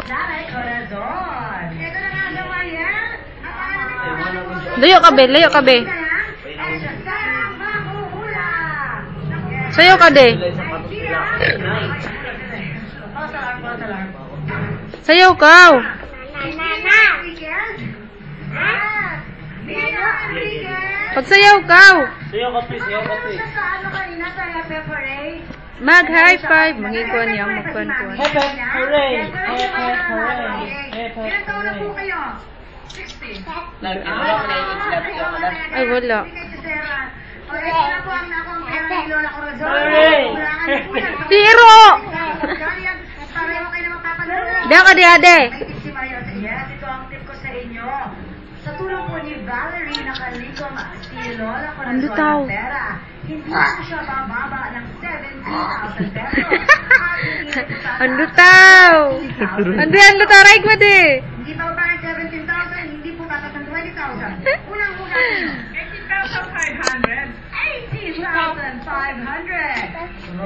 Nanay Corazon. Ito na nga daw yan. Layo ka, be. Layo ka, be. Sayo ka, de. Sayaw ka. Pagsayaw ka. Sayaw ka, please. Sayaw ka, please. Mag high five. Mangikuan niya. Magkuan-kuan. Hepe, hooray. Hepe, hooray. Hepe, Ilan taon na po hooray. kayo? 60. Ay, wala. O, ito na po ang akong pera ni Lola Corazon. Hooray! Tiro! Pareho kayo na mapapanood. Diyan ka, ade. May tip si Maria. Yes, ito ang tip ko sa inyo. Sa tulong po ni Valerie, nakalikom si Lola Corazon Ano daw? ng pera. Hindi po siya bababa ng 70,000 pesos. Ando tao. Ando yan, lutaray ko, de. Hindi pa ba ng 17,000, hindi po tatas ng 20,000. Unang-una po. 80,500. 80,500.